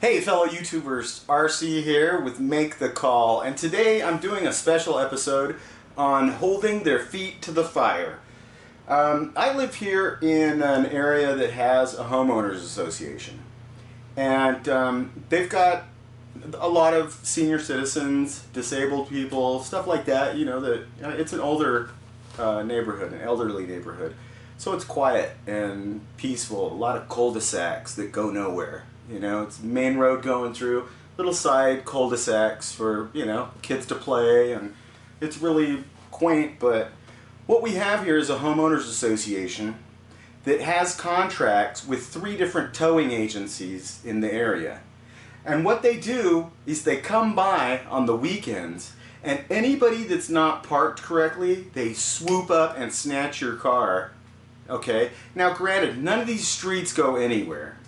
Hey fellow YouTubers, RC here with Make the Call, and today I'm doing a special episode on holding their feet to the fire. I live here in an area that has a homeowners association, and they've got a lot of senior citizens, disabled people, stuff like that. You know, that it's an older neighborhood, an elderly neighborhood, so it's quiet and peaceful. A lot of cul-de-sacs that go nowhere. You know, it's main road going through, little side cul-de-sacs for, you know, kids to play, and it's really quaint. But what we have here is a homeowners association that has contracts with 3 different towing agencies in the area. And what they do is they come by on the weekends, and anybody that's not parked correctly, they swoop up and snatch your car. Okay? Now granted, none of these streets go anywhere.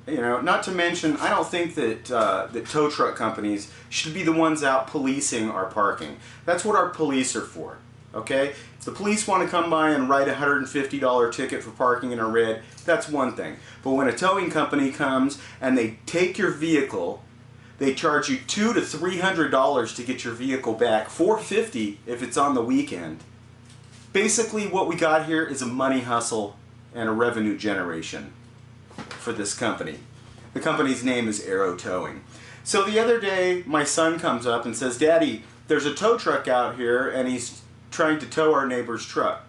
You know, not to mention, I don't think that that tow truck companies should be the ones out policing our parking. That's what our police are for. Okay? If the police want to come by and write a $150 ticket for parking in a red, that's one thing. But when a towing company comes and they take your vehicle, they charge you $200 to $300 to get your vehicle back, $450 if it's on the weekend. Basically, what we got here is a money hustle and a revenue generation for this company. The company's name is Arrow Towing. So the other day, my son comes up and says, "Daddy, there's a tow truck out here and he's trying to tow our neighbor's truck."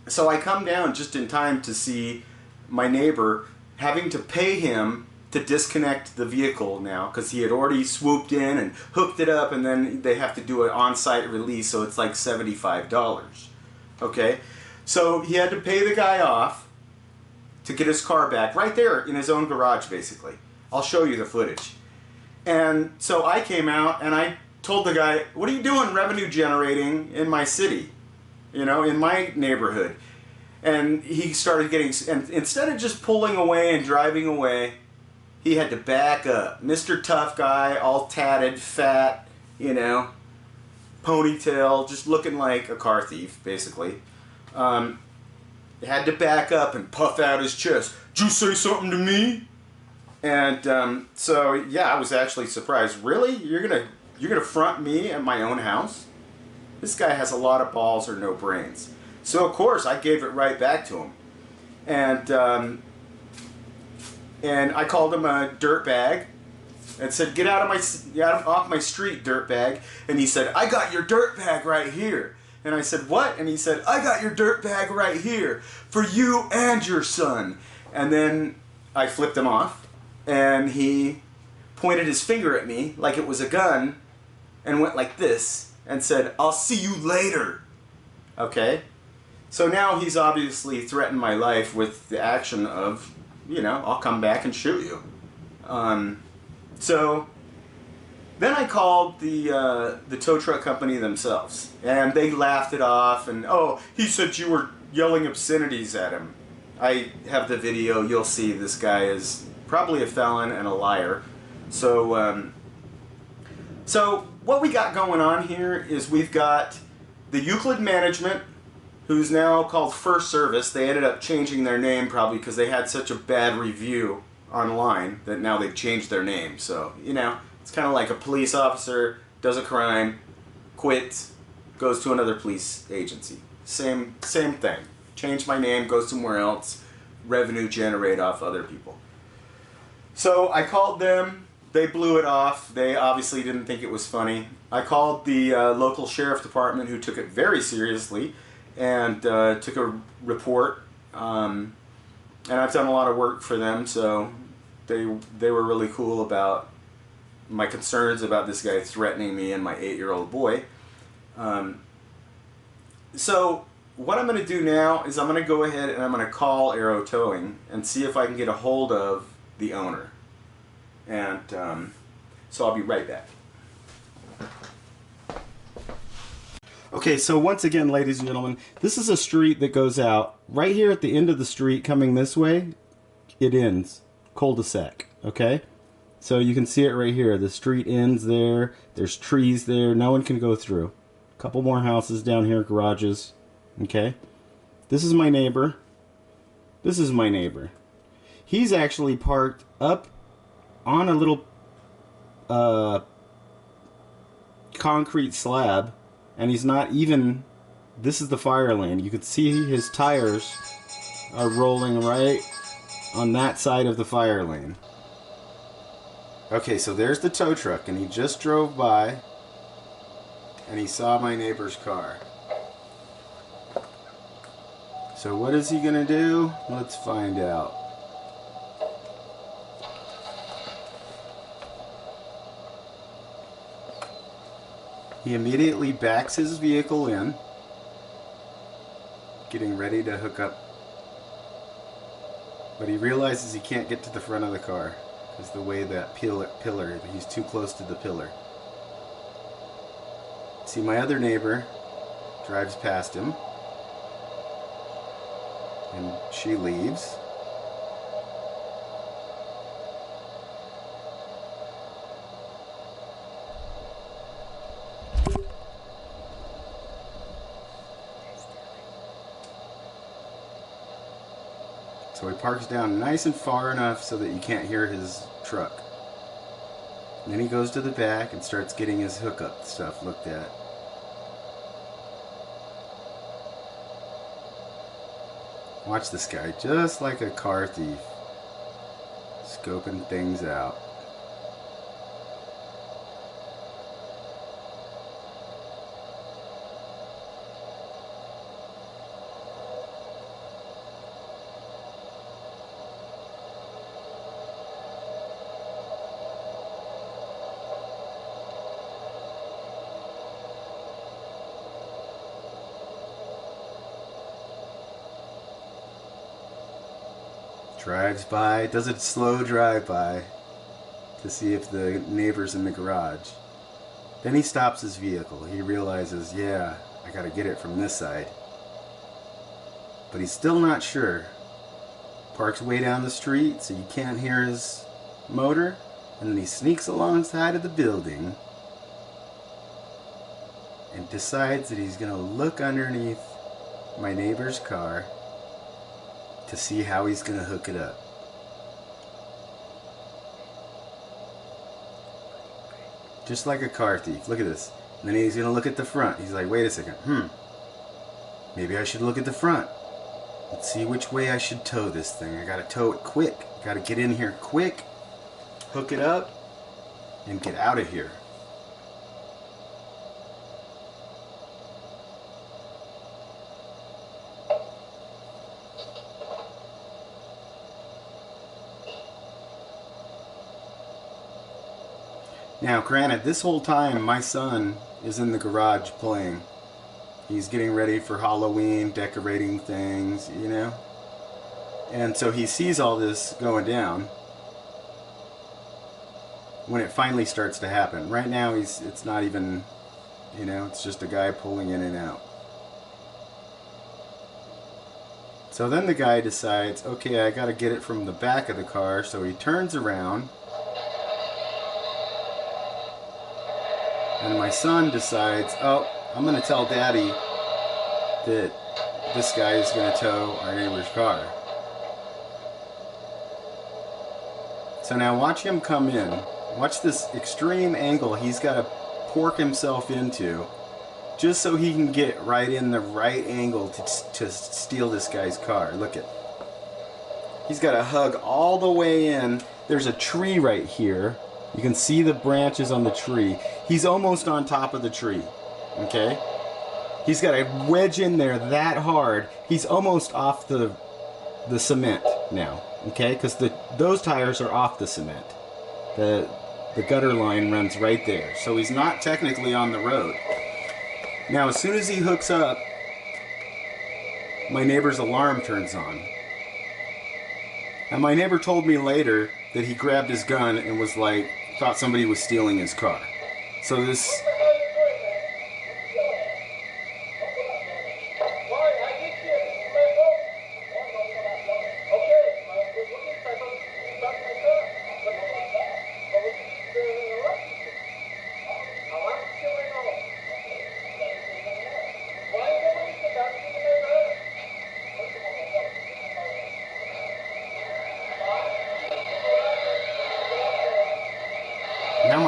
So I come down just in time to see my neighbor having to pay him to disconnect the vehicle now, because he had already swooped in and hooked it up, and then they have to do an on-site release, so it's like $75. Okay? So he had to pay the guy off to get his car back, right there in his own garage, basically. I'll show you the footage. And so I came out and I told the guy, "What are you doing revenue generating in my city? You know, in my neighborhood?" And he started getting, and instead of just pulling away and driving away, he had to back up. Mr. Tough Guy, all tatted, fat, you know, ponytail, just looking like a car thief, basically. Had to back up and puff out his chest. "Did you say something to me?" And so yeah, I was actually surprised. Really? You're gonna front me at my own house? This guy has a lot of balls or no brains. So of course I gave it right back to him, and I called him a dirtbag and said, "Get out of off my street, dirtbag." And he said, "I got your dirtbag right here." And I said, "What?" And he said, "I got your dirt bag right here for you and your son." And then I flipped him off, and he pointed his finger at me like it was a gun and went like this and said, "I'll see you later." Okay? So now he's obviously threatened my life with the action of, you know, "I'll come back and shoot you." So then I called the tow truck company themselves, and they laughed it off, and, "Oh, he said you were yelling obscenities at him." I have the video. You'll see this guy is probably a felon and a liar. So, so what we got going on here is we've got the Euclid management, who's now called First Service. They ended up changing their name probably because they had such a bad review online that now they've changed their name. So, you know, it's kind of like a police officer does a crime, quits, goes to another police agency. Same thing. Change my name, go somewhere else, revenue generate off other people. So I called them. They blew it off. They obviously didn't think it was funny. I called the local sheriff department, who took it very seriously and took a report. And I've done a lot of work for them, so they were really cool about my concerns about this guy threatening me and my 8-year-old boy. So what I'm going to do now is I'm going to go ahead and I'm going to call Arrow Towing and see if I can get a hold of the owner. And so I'll be right back. Okay, so once again, ladies and gentlemen, this is a street that goes out right here at the end of the street coming this way. It ends. Cul-de-sac, okay? So you can see it right here. The street ends there. There's trees there. No one can go through. A couple more houses down here, garages. Okay? This is my neighbor. This is my neighbor. He's actually parked up on a little concrete slab, and he's not even, this is the fire lane. You can see his tires are rolling right on that side of the fire lane. Okay, so there's the tow truck, and he just drove by, and he saw my neighbor's car. So what is he gonna do? Let's find out. He immediately backs his vehicle in, getting ready to hook up. But he realizes he can't get to the front of the car because the way that pillar, he's too close to the pillar. See, my other neighbor drives past him, and she leaves. So he parks down nice and far enough so that you can't hear his truck. And then he goes to the back and starts getting his hookup stuff looked at. Watch this guy, just like a car thief, scoping things out. Drives by, does a slow drive-by to see if the neighbor's in the garage. Then he stops his vehicle. He realizes, yeah, I gotta get it from this side. But he's still not sure. Parks way down the street so you can't hear his motor, and then he sneaks alongside of the building and decides that he's gonna look underneath my neighbor's car to see how he's gonna hook it up. Just like a car thief. Look at this. And then he's gonna look at the front. He's like, wait a second, maybe I should look at the front. Let's see which way I should tow this thing. I gotta tow it quick. Gotta get in here quick, hook it up, and get out of here. Now, granted, this whole time my son is in the garage playing. He's getting ready for Halloween, decorating things, you know. And so he sees all this going down when it finally starts to happen. Right now, it's not even, you know, it's just a guy pulling in and out. So then the guy decides, okay, I gotta get it from the back of the car, so he turns around. And my son decides, oh, I'm going to tell Daddy that this guy is going to tow our neighbor's car. So now watch him come in. Watch this extreme angle he's got to pork himself into just so he can get right in the right angle to steal this guy's car. Look at. He's got to hug all the way in. There's a tree right here. You can see the branches on the tree. He's almost on top of the tree, okay? He's got to wedge in there that hard. He's almost off the cement now, okay? Because those tires are off the cement. The gutter line runs right there. So he's not technically on the road. Now, as soon as he hooks up, my neighbor's alarm turns on. And my neighbor told me later that he grabbed his gun and was like, thought somebody was stealing his car. So this...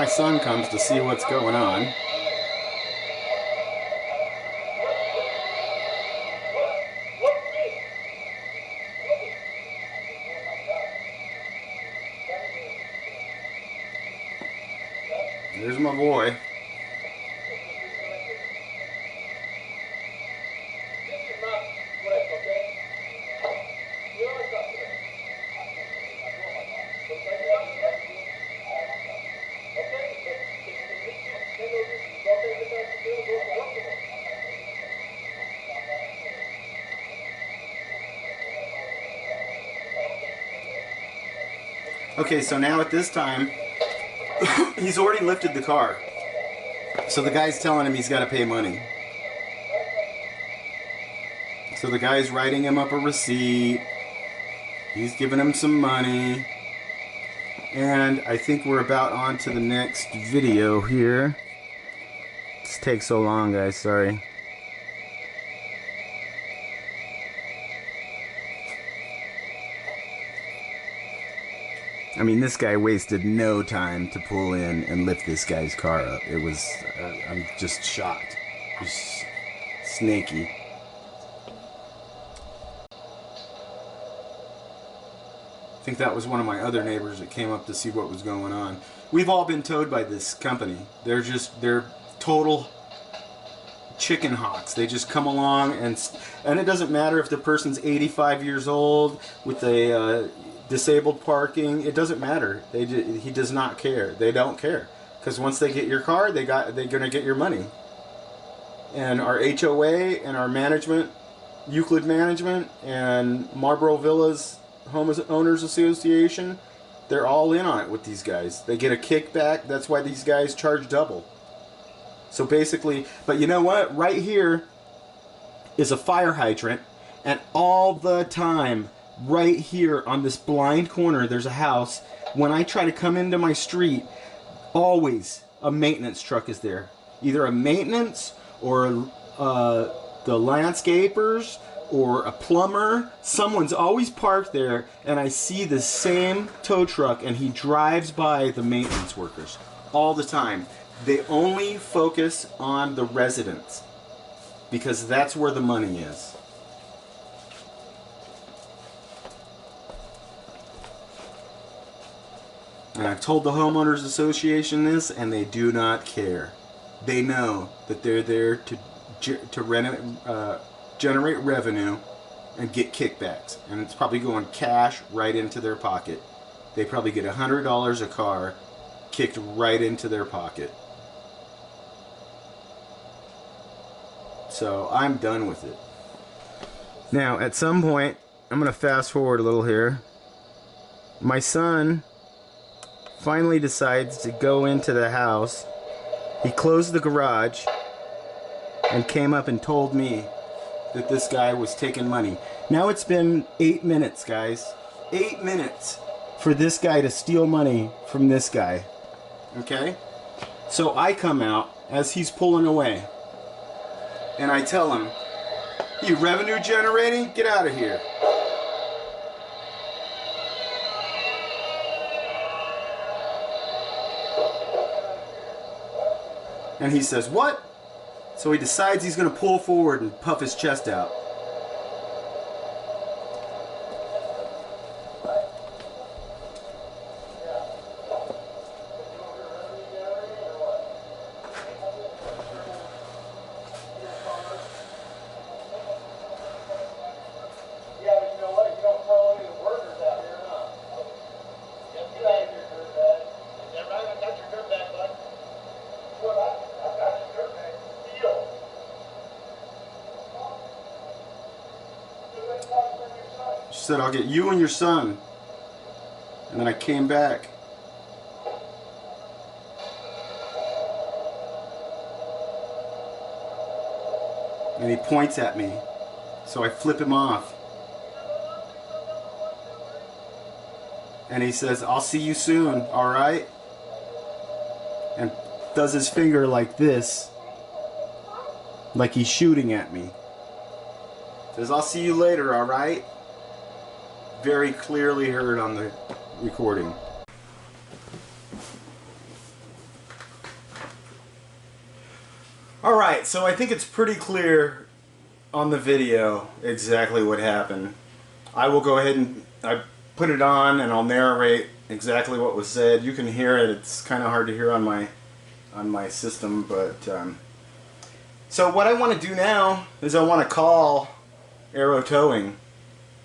son comes to see what's going on. There's my boy. Okay, so now at this time, he's already lifted the car. So the guy's telling him he's got to pay money. So the guy's writing him up a receipt. He's giving him some money. And I think we're about on to the next video here. This takes so long, guys, sorry. I mean, this guy wasted no time to pull in and lift this guy's car up. It was, I'm just shocked. It was snaky. I think that was one of my other neighbors that came up to see what was going on. We've all been towed by this company. They're total chicken hawks. They just come along and it doesn't matter if the person's 85 years old with a disabled parking. It doesn't matter. He does not care. They don't care, because once they get your car, they're gonna get your money. And our HOA and our management, Euclid management, and Marlboro Villas Homeowners Association, they're all in on it with these guys. They get a kickback. That's why these guys charge double. So basically, but you know what? Right here is a fire hydrant, and all the time, right here on this blind corner, there's a house. When I try to come into my street, always a maintenance truck is there. Either a maintenance or the landscapers or a plumber. Someone's always parked there, and I see the same tow truck, and he drives by the maintenance workers all the time. They only focus on the residents because that's where the money is. And I've told the Homeowners Association this, and they do not care. They know that they're there to generate revenue and get kickbacks. And it's probably going cash right into their pocket. They probably get $100 a car kicked right into their pocket. So I'm done with it. Now, at some point, I'm going to fast forward a little here. My son finally decides to go into the house. He closed the garage and came up and told me that this guy was taking money. Now it's been 8 minutes, guys. 8 minutes for this guy to steal money from this guy. Okay? So I come out as he's pulling away, and I tell him, "You revenue generating? Get out of here." And he says, "What?" So he decides he's going to pull forward and puff his chest out. She said, "I'll get you and your son." And then I came back. And he points at me. So I flip him off. And he says, "I'll see you soon, alright?" And does his finger like this. Like he's shooting at me. Says, "I'll see you later, alright?" Very clearly heard on the recording. Alright, so I think it's pretty clear on the video exactly what happened. I will go ahead and I put it on and I'll narrate exactly what was said. You can hear it. It's kind of hard to hear on my system, but so what I want to do now is I want to call Arrow Towing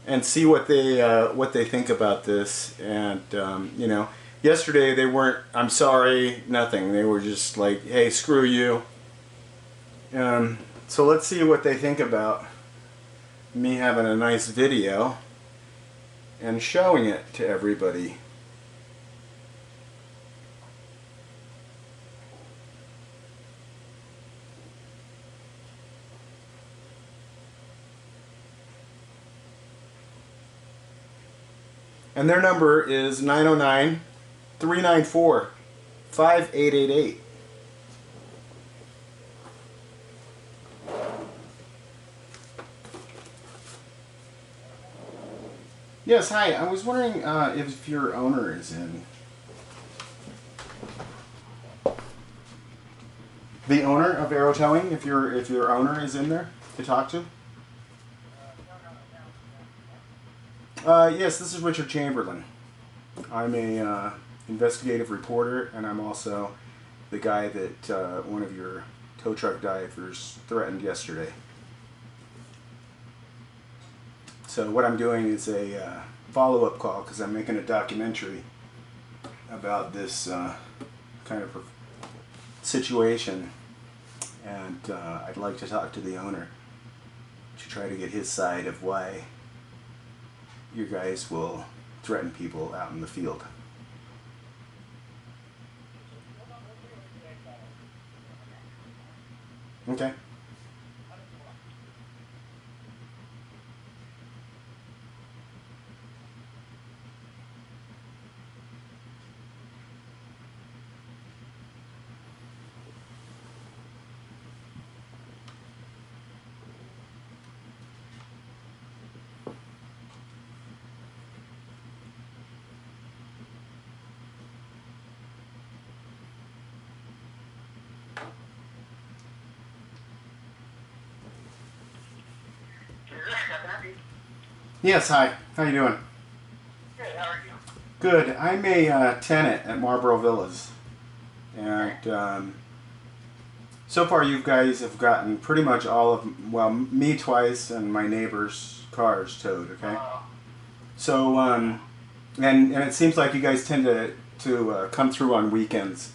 and see what they think about this. And you know, yesterday they weren't "I'm sorry," nothing. They were just like, "Hey, screw you." So let's see what they think about me having a nice video and showing it to everybody. And their number is 909-394-5888. Yes, hi. I was wondering if your owner is in. The owner of Arrow Towing, if your owner is in there to talk to. Yes, this is Richard Chamberlain. I'm a investigative reporter, and I'm also the guy that one of your tow truck divers threatened yesterday. So what I'm doing is a follow-up call because I'm making a documentary about this kind of situation, and I'd like to talk to the owner to try to get his side of why you guys will threaten people out in the field. Okay. Yes, hi. How you doing? Good, how are you? Good. I'm a tenant at Marlboro Villas, and so far you guys have gotten pretty much all of, well, me twice and my neighbor's cars towed. Okay. So and it seems like you guys tend to come through on weekends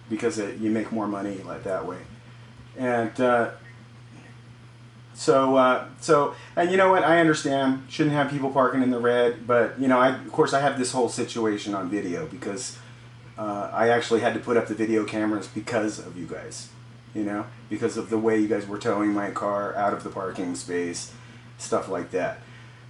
because you make more money like that way, and. So, and you know what? I understand. Shouldn't have people parking in the red, but you know, of course, I have this whole situation on video because I actually had to put up the video cameras because of you guys. You know, because of the way you guys were towing my car out of the parking space, stuff like that.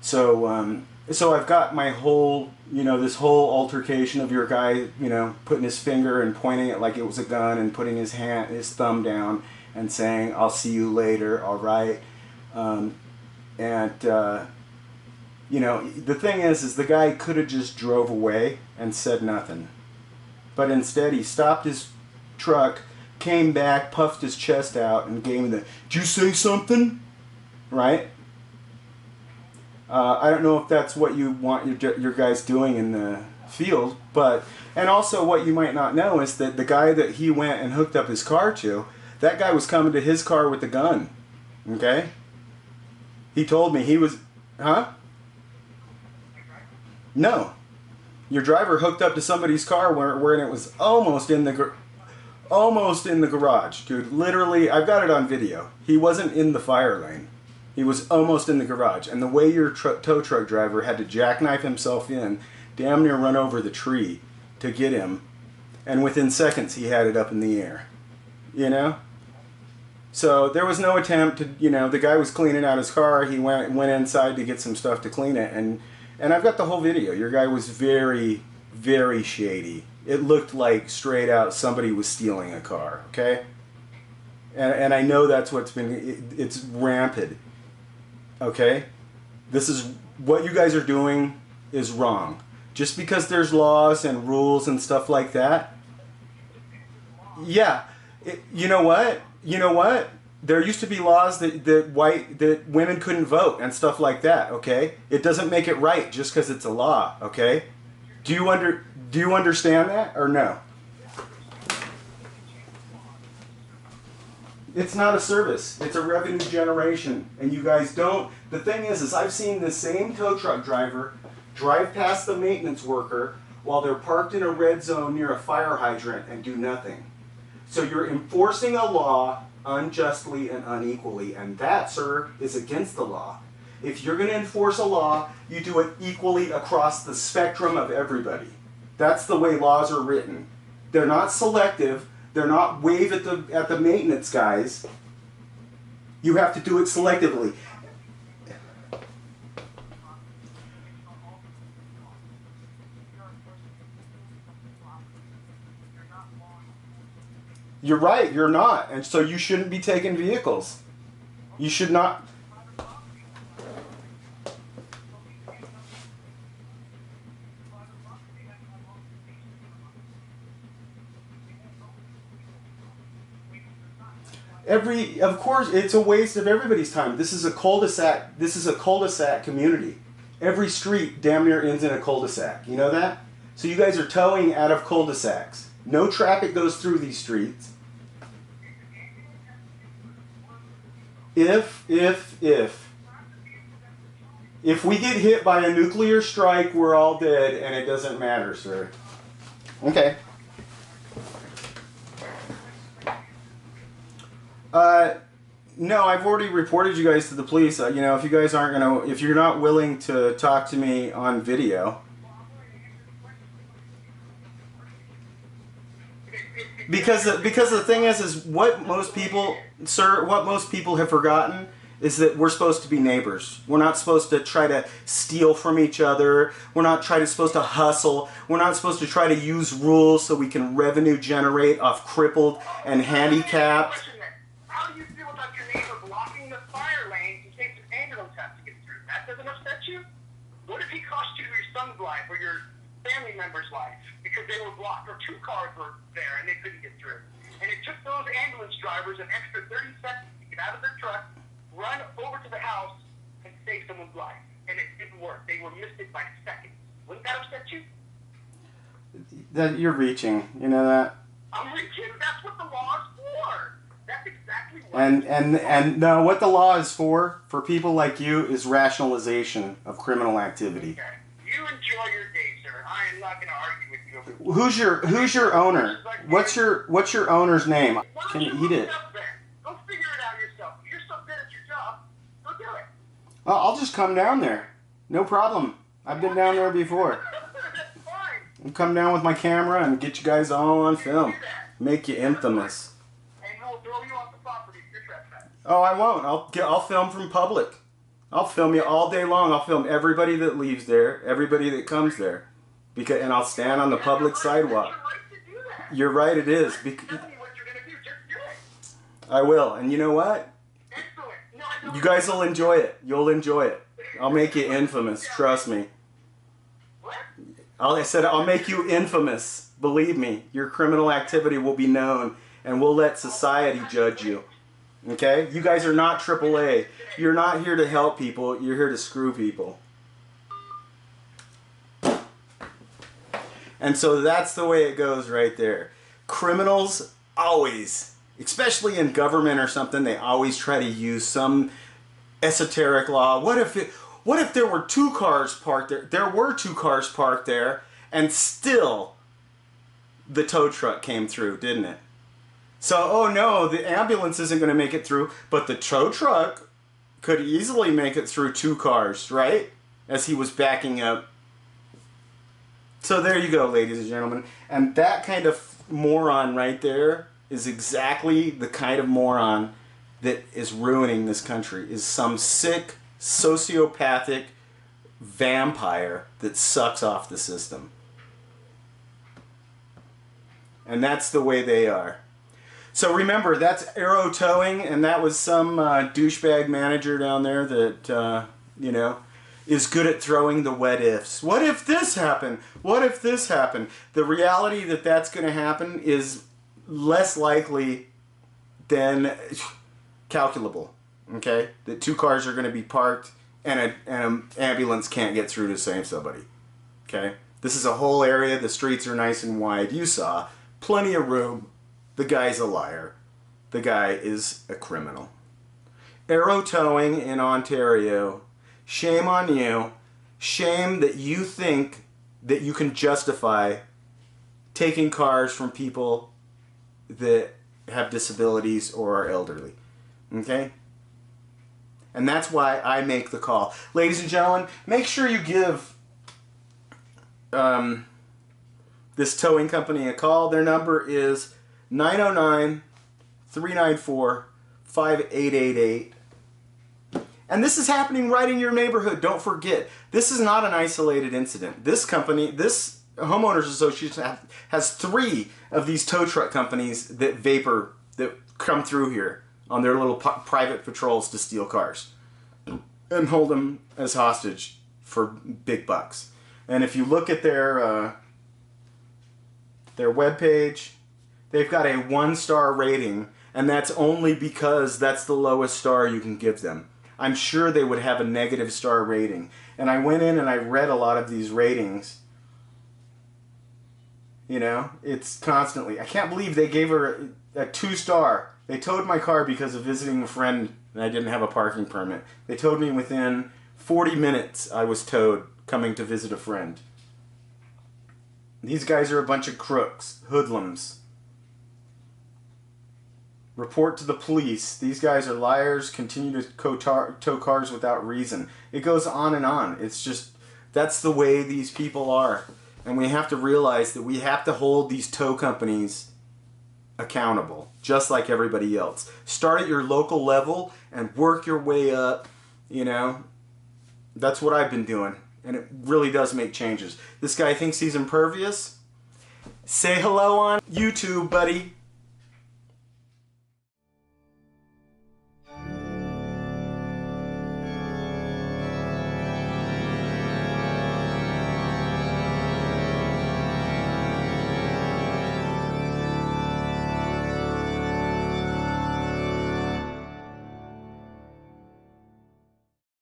So, so I've got my whole, you know, this whole altercation of your guy, you know, putting his finger and pointing it like it was a gun and putting his thumb down and saying, "I'll see you later, all right." You know, the thing is the guy could have just drove away and said nothing. But instead he stopped his truck, came back, puffed his chest out, and gave me the, "Did you say something?" Right? I don't know if that's what you want your guys doing in the field, but, and also what you might not know is that the guy that he went and hooked up his car to, that guy was coming to his car with a gun. Okay? He told me he was, huh? No. Your driver hooked up to somebody's car where it was almost in the garage, dude. Literally, I've got it on video. He wasn't in the fire lane. He was almost in the garage. And the way your tow truck driver had to jackknife himself in, damn near run over the tree to get him, and within seconds he had it up in the air. You know? So there was no attempt to, you know, the guy was cleaning out his car. He went inside to get some stuff to clean it, and I've got the whole video. Your guy was very, very shady. It looked like straight out somebody was stealing a car. Okay, and I know that's what's been. It's rampant. Okay, this is what you guys are doing is wrong. Just because there's laws and rules and stuff like that. Yeah, you know what? you know what? There used to be laws that women couldn't vote and stuff like that. Okay, it doesn't make it right just because it's a law. Okay, do you understand that or no? It's not a service. It's a revenue generation, and you guys don't. The thing is I've seen the same tow truck driver drive past the maintenance worker while they're parked in a red zone near a fire hydrant and do nothing. So you're enforcing a law unjustly and unequally, and that, sir, is against the law. If you're going to enforce a law, you do it equally across the spectrum of everybody. That's the way laws are written. They're not selective. They're not wave at the maintenance guys. You have to do it selectively. You're right, you're not. And so you shouldn't be taking vehicles. You should not. Of course, it's a waste of everybody's time. This is a cul-de-sac. This is a cul-de-sac community. Every street damn near ends in a cul-de-sac. You know that? So you guys are towing out of cul-de-sacs. No traffic goes through these streets. If we get hit by a nuclear strike, we're all dead, and it doesn't matter, sir. Okay. No, I've already reported you guys to the police. You know, if you guys aren't if you're not willing to talk to me on video. Because the thing is what most people, sir, what most people have forgotten is that we're supposed to be neighbors. We're not supposed to try to steal from each other. We're not supposed to hustle. We're not supposed to try to use rules so we can revenue generate off crippled and handicapped. How do you feel about your neighbor blocking the fire lanes in case an ambulance has to get through? That doesn't upset you? What if he cost you your son's life or your family member's life because they were blocked or two cars were there and they couldn't get through? And it took those ambulance drivers an extra 30 seconds to get out of their truck, run over to the house, and save someone's life. And it didn't work. They were missed it by seconds. Wouldn't that upset you? That you're reaching, you know that? I'm reaching. That's what the law is for. That's exactly what. And no, what the law is for people like you is rationalization of criminal activity. Okay. You enjoy your day, sir. I am not going to argue with you. Who's your owner? What's your owner's name? Can you eat it? Go figure it out yourself. If you're so good at your job, go do it. I'll just come down there. No problem. I've been down there before. That's fine. I'll come down with my camera and get you guys all on film. Make you infamous. And we'll throw you off the property if you're trespassing. Oh, I won't. I'll film from public. I'll film you all day long. I'll film everybody that leaves there, everybody that comes there, and I'll stand on the public sidewalk. You're right, it is. I will, and you know what? You guys will enjoy it. You'll enjoy it. I'll make you infamous. Trust me. I said I'll make you infamous. Believe me, your criminal activity will be known, and we'll let society judge you. Okay? You guys are not AAA. You're not here to help people. You're here to screw people. And so that's the way it goes right there. Criminals always, especially in government or something, they always try to use some esoteric law. What if there were two cars parked there? There were two cars parked there, and still the tow truck came through, didn't it? So, oh no, the ambulance isn't going to make it through, but the tow truck could easily make it through two cars, right? As he was backing up. So there you go, ladies and gentlemen. And that kind of moron right there is exactly the kind of moron that is ruining this country. Is some sick, sociopathic vampire that sucks off the system. And that's the way they are. So remember, that's Arrow Towing, and that was some douchebag manager down there that, you know, is good at throwing the what ifs. What if this happened? What if this happened? The reality that that's going to happen is less likely then calculable. Okay, that 2 cars are going to be parked and an ambulance can't get through to save somebody. Okay, this is a whole area. The streets are nice and wide. You saw plenty of room. The guy's a liar. The guy is a criminal. Arrow Towing in Ontario. Shame on you. Shame that you think that you can justify taking cars from people that have disabilities or are elderly. Okay? And that's why I make the call. Ladies and gentlemen, make sure you give this towing company a call. Their number is 909-394-5888. And this is happening right in your neighborhood. Don't forget, this is not an isolated incident. This company, this homeowners association has 3 of these tow truck companies that come through here on their little private patrols to steal cars and hold them as hostage for big bucks. And if you look at their webpage, they've got a 1-star rating, and that's only because that's the lowest star you can give them. I'm sure they would have a negative star rating. And I went in and I read a lot of these ratings. You know, it's constantly. I can't believe they gave her a 2-star. They towed my car because of visiting a friend and I didn't have a parking permit. They towed me within 40 minutes. I was towed coming to visit a friend. These guys are a bunch of crooks, hoodlums. Report to the police. These guys are liars, continue to tow cars without reason. It goes on and on. It's just, that's the way these people are. And we have to realize that we have to hold these tow companies accountable, just like everybody else. Start at your local level and work your way up, you know. That's what I've been doing, and it really does make changes. This guy thinks he's impervious. Say hello on YouTube, buddy.